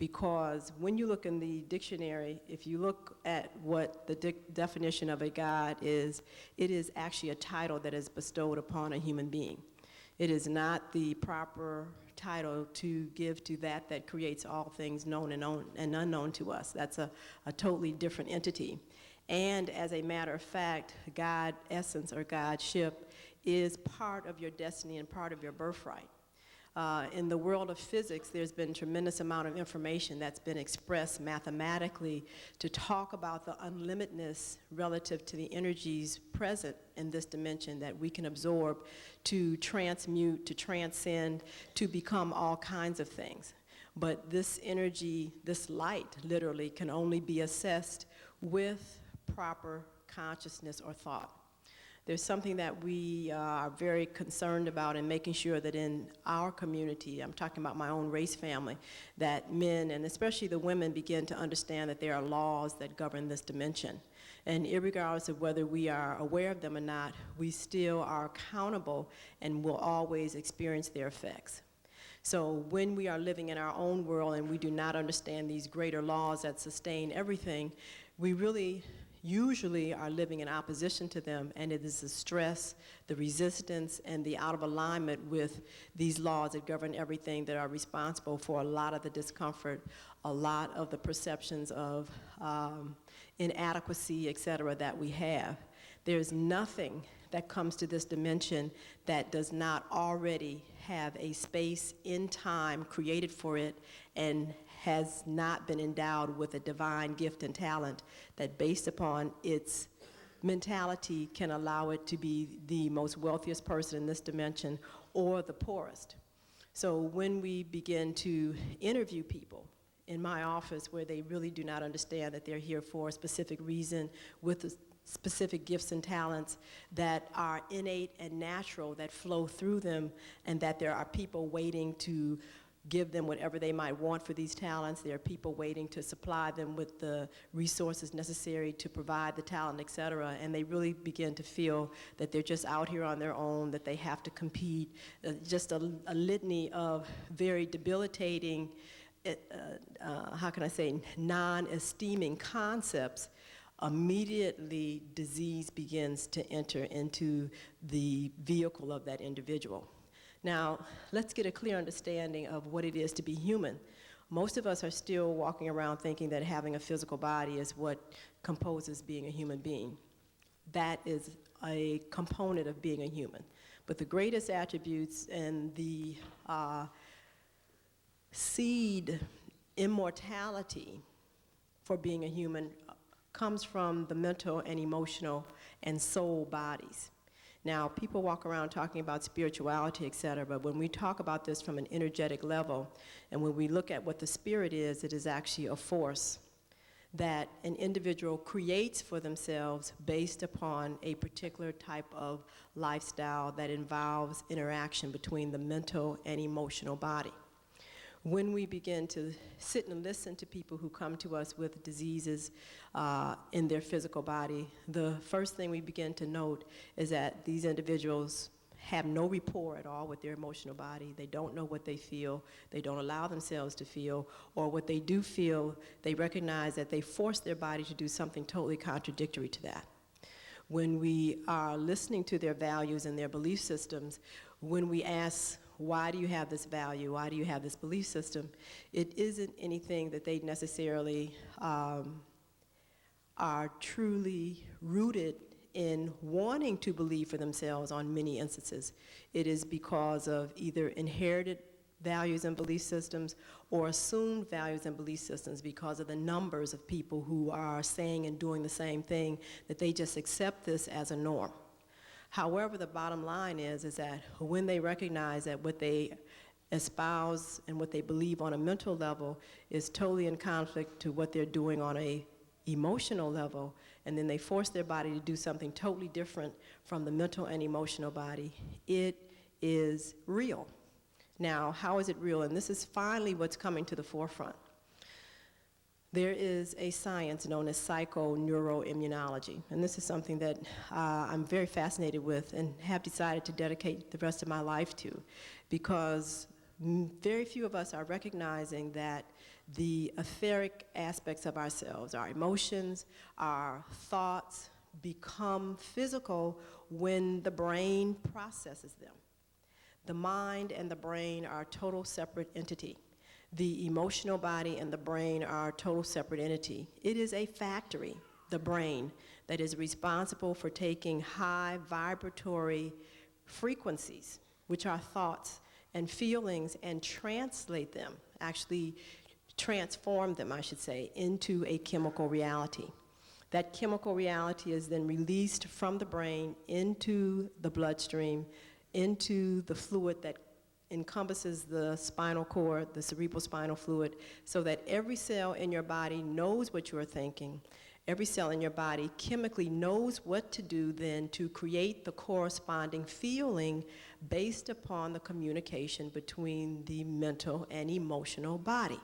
because when you look in the dictionary, if you look at what the definition of a God is, it is actually a title that is bestowed upon a human being. It is not the proper title to give to that creates all things known and unknown to us. That's a totally different entity. And as a matter of fact, God essence or Godship is part of your destiny and part of your birthright. In the world of physics, there's been a tremendous amount of information that's been expressed mathematically to talk about the unlimitedness relative to the energies present in this dimension that we can absorb to transmute, to transcend, to become all kinds of things. But this energy, this light, literally, can only be assessed with proper consciousness or thought. There's something that we are very concerned about in making sure that in our community, I'm talking about my own race family, that men, and especially the women, begin to understand that there are laws that govern this dimension. And irregardless of whether we are aware of them or not, we still are accountable and will always experience their effects. So when we are living in our own world and we do not understand these greater laws that sustain everything, we really usually are living in opposition to them, and it is the stress, the resistance, and the out of alignment with these laws that govern everything that are responsible for a lot of the discomfort, a lot of the perceptions of inadequacy, etc., that we have. There's nothing that comes to this dimension that does not already have a space in time created for it and has not been endowed with a divine gift and talent that, based upon its mentality, can allow it to be the most wealthiest person in this dimension or the poorest. So when we begin to interview people in my office where they really do not understand that they're here for a specific reason with specific gifts and talents that are innate and natural, that flow through them, and that there are people waiting to give them whatever they might want for these talents. There are people waiting to supply them with the resources necessary to provide the talent, etc. And they really begin to feel that they're just out here on their own, that they have to compete, just a litany of very debilitating, how can I say, non-esteeming concepts. Immediately disease begins to enter into the vehicle of that individual. Now, let's get a clear understanding of what it is to be human. Most of us are still walking around thinking that having a physical body is what composes being a human being. That is a component of being a human. But the greatest attributes and the seed immortality for being a human comes from the mental and emotional and soul bodies. Now, people walk around talking about spirituality, etc., but when we talk about this from an energetic level, and when we look at what the spirit is, it is actually a force that an individual creates for themselves based upon a particular type of lifestyle that involves interaction between the mental and emotional body. When we begin to sit and listen to people who come to us with diseases in their physical body, the first thing we begin to note is that these individuals have no rapport at all with their emotional body. They don't know what they feel. They don't allow themselves to feel. Or what they do feel, they recognize that they force their body to do something totally contradictory to that. When we are listening to their values and their belief systems, when we ask, why do you have this value? Why do you have this belief system? It isn't anything that they necessarily are truly rooted in wanting to believe for themselves on many instances. It is because of either inherited values and belief systems or assumed values and belief systems because of the numbers of people who are saying and doing the same thing, that they just accept this as a norm. However, the bottom line is that when they recognize that what they espouse and what they believe on a mental level is totally in conflict to what they're doing on a emotional level, and then they force their body to do something totally different from the mental and emotional body, it is real. Now, how is it real? And this is finally what's coming to the forefront. There is a science known as psychoneuroimmunology, and this is something that I'm very fascinated with and have decided to dedicate the rest of my life to, because very few of us are recognizing that the etheric aspects of ourselves, our emotions, our thoughts, become physical when the brain processes them. The mind and the brain are a total separate entity. The emotional body and the brain are a total separate entity. It is a factory, the brain, that is responsible for taking high vibratory frequencies, which are thoughts and feelings, and translate them, actually transform them, I should say, into a chemical reality. That chemical reality is then released from the brain into the bloodstream, into the fluid that encompasses the spinal cord, the cerebral spinal fluid, so that every cell in your body knows what you are thinking. Every cell in your body chemically knows what to do then to create the corresponding feeling based upon the communication between the mental and emotional body.